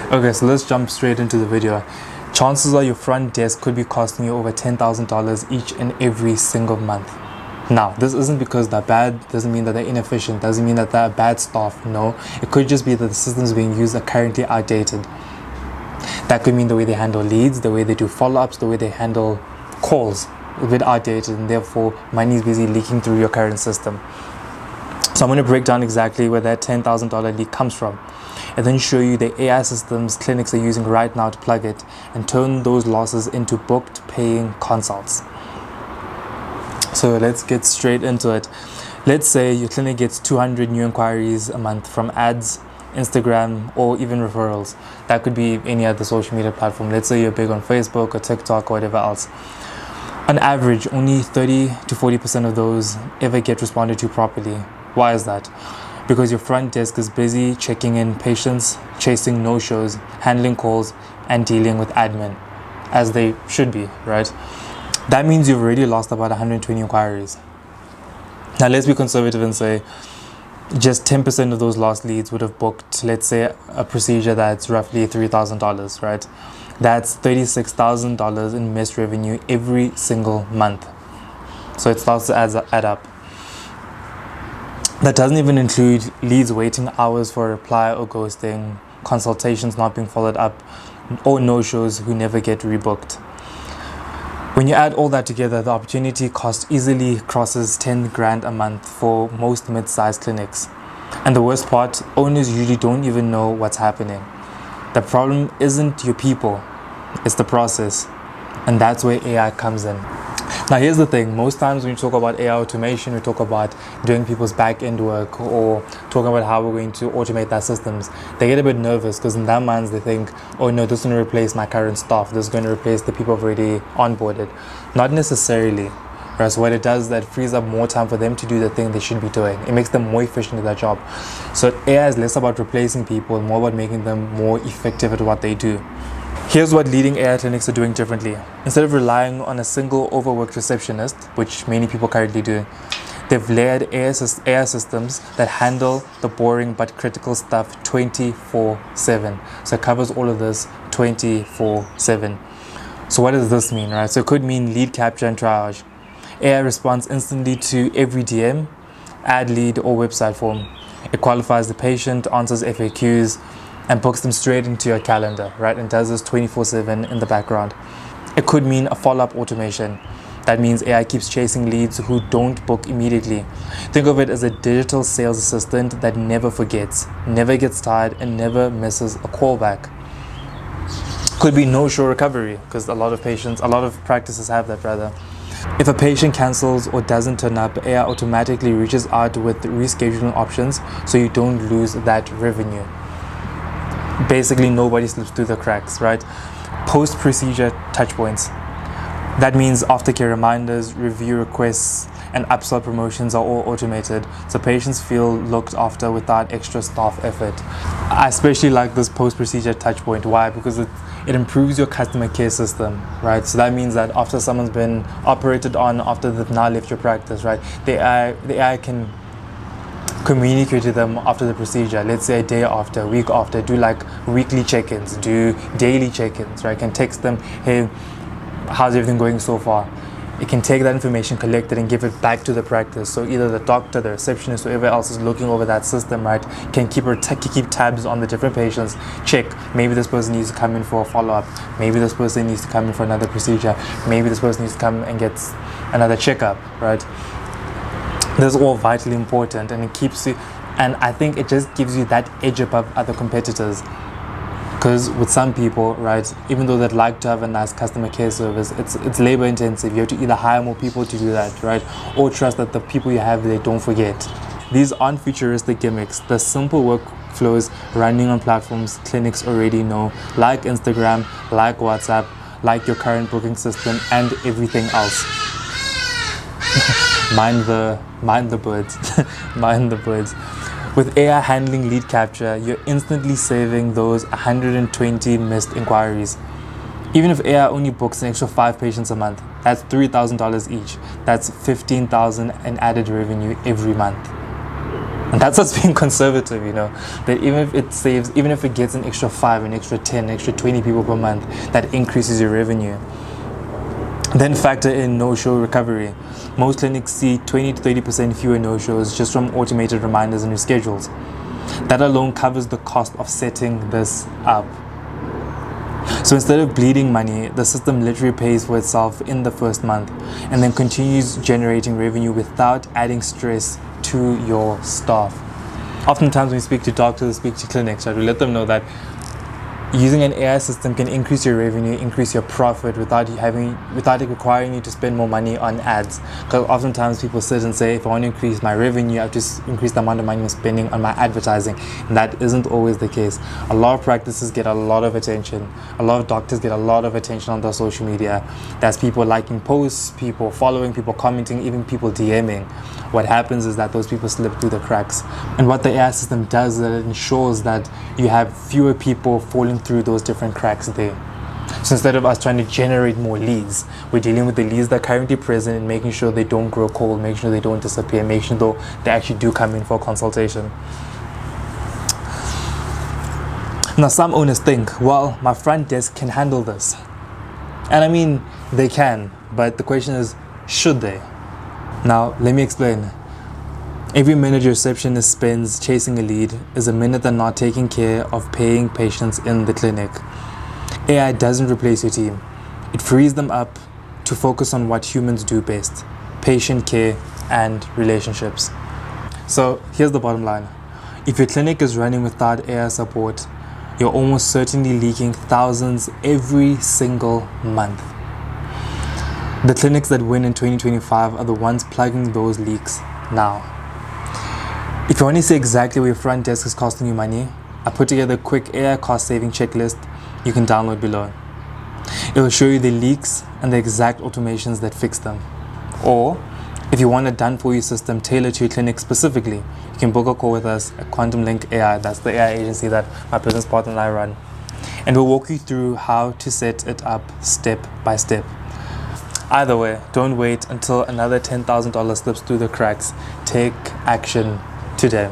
Okay, so let's jump straight into the video. Chances are your front desk could be costing you over $10,000 each and every single month. Now, this isn't because they're bad, doesn't mean that they're inefficient, doesn't mean that they're bad staff. No, it could just be that the systems being used are currently outdated. That could mean the way they handle leads, the way they do follow-ups, the way they handle calls, a bit outdated, and therefore money is busy leaking through your current system. So I'm going to break down exactly where that $10,000 leak comes from, and then show you the AI systems clinics are using right now to plug it and turn those losses into booked paying consults. So let's get straight into it. Let's say your clinic gets 200 new inquiries a month from ads, Instagram, or even referrals. That could be any other social media platform. Let's say you're big on Facebook or TikTok or whatever else. On average, only 30 to 40% of those ever get responded to properly. Why is that? Because your front desk is busy checking in patients, chasing no-shows, handling calls, and dealing with admin, as they should be, right? That means you've already lost about 120 inquiries. Now let's be conservative and say just 10% of those lost leads would have booked, let's say, a procedure that's roughly $3,000, right? That's $36,000 in missed revenue every single month. So it starts to add up. That doesn't even include leads waiting hours for a reply or ghosting, consultations not being followed up, or no-shows who never get rebooked. When you add all that together, the opportunity cost easily crosses 10 grand a month for most mid-sized clinics. And the worst part, owners usually don't even know what's happening. The problem isn't your people, it's the process. And that's where AI comes in. Now here's the thing, most times when you talk about AI automation, we talk about doing people's back-end work or talking about how we're going to automate their systems. They get a bit nervous because in their minds they think, oh no, this is going to replace my current staff, this is going to replace the people I've already onboarded. Not necessarily. Right? So what it does is that it frees up more time for them to do the thing they should be doing. It makes them more efficient at their job. So AI is less about replacing people and more about making them more effective at what they do. Here's what leading AI clinics are doing differently. Instead of relying on a single overworked receptionist, which many people currently do, they've layered AI systems that handle the boring but critical stuff 24/7. So it covers all of this 24/7. So what does this mean, right? So it could mean lead capture and triage. AI responds instantly to every DM, ad lead, or website form. It qualifies the patient, answers FAQs, and books them straight into your calendar, right? And does this 24/7 in the background. It could mean a follow-up automation. That means AI keeps chasing leads who don't book immediately. Think of it as a digital sales assistant that never forgets, never gets tired, and never misses a callback. Could be no-show recovery, because a lot of practices have that rather. If a patient cancels or doesn't turn up, AI automatically reaches out with rescheduling options so you don't lose that revenue. Basically, nobody slips through the cracks, right? Post-procedure touchpoints. That means aftercare reminders, review requests, and upsell promotions are all automated, so patients feel looked after without extra staff effort. I especially like this post-procedure touchpoint. Why? Because it improves your customer care system, right? So that means that after someone's been operated on, after they've now left your practice, right, the AI can communicate to them after the procedure, let's say a day after, a week after, do like weekly check-ins, do daily check-ins, right? Can text them, hey, how's everything going so far? It can take that information collected and give it back to the practice. So either the doctor, the receptionist, whoever else is looking over that system, right, can keep tabs on the different patients, check, maybe this person needs to come in for a follow-up, maybe this person needs to come in for another procedure, maybe this person needs to come and get another checkup, right? This is all vitally important, and it keeps you, and I think it just gives you that edge above other competitors. Because with some people, right, even though they'd like to have a nice customer care service, it's labor intensive. You have to either hire more people to do that, right, or trust that the people you have they don't forget. These aren't futuristic gimmicks. The simple workflows running on platforms clinics already know, like Instagram, like WhatsApp, like your current booking system, and everything else. Mind the birds. Mind the birds. With AI handling lead capture, you're instantly saving those 120 missed inquiries. Even if AI only books an extra 5 patients a month, that's $3,000 each. That's $15,000 in added revenue every month. And that's us being conservative, you know, that even if it saves, even if it gets an extra 5, an extra 10, an extra 20 people per month, that increases your revenue. Then factor in no-show recovery. Most clinics see 20 to 30% fewer no-shows just from automated reminders and reschedules. That alone covers the cost of setting this up. So instead of bleeding money, the system literally pays for itself in the first month and then continues generating revenue without adding stress to your staff. Oftentimes when we speak to doctors, speak to clinics, right, we let them know that using an AI system can increase your revenue, increase your profit without it requiring you to spend more money on ads. Because oftentimes people sit and say, if I want to increase my revenue, I have to increase the amount of money I'm spending on my advertising. And that isn't always the case. A lot of practices get a lot of attention. A lot of doctors get a lot of attention on their social media. There's people liking posts, people following, people commenting, even people DMing. What happens is that those people slip through the cracks. And what the AI system does is that it ensures that you have fewer people falling through those different cracks there. So instead of us trying to generate more leads, we're dealing with the leads that are currently present and making sure they don't grow cold, making sure they don't disappear, making sure they actually do come in for a consultation. Now some owners think, well, my front desk can handle this. And I mean, they can, but the question is, should they? Now, let me explain. Every minute your receptionist spends chasing a lead is a minute they're not taking care of paying patients in the clinic. AI doesn't replace your team. It frees them up to focus on what humans do best: patient care and relationships. So here's the bottom line. If your clinic is running without AI support, you're almost certainly leaking thousands every single month. The clinics that win in 2025 are the ones plugging those leaks now. If you want to see exactly where your front desk is costing you money, I put together a quick AI cost-saving checklist you can download below. It will show you the leaks and the exact automations that fix them. Or, if you want a done-for-you system tailored to your clinic specifically, you can book a call with us at Quantum Link AI. That's the AI agency that my business partner and I run. And we'll walk you through how to set it up step by step. Either way, don't wait until another $10,000 slips through the cracks. Take action today.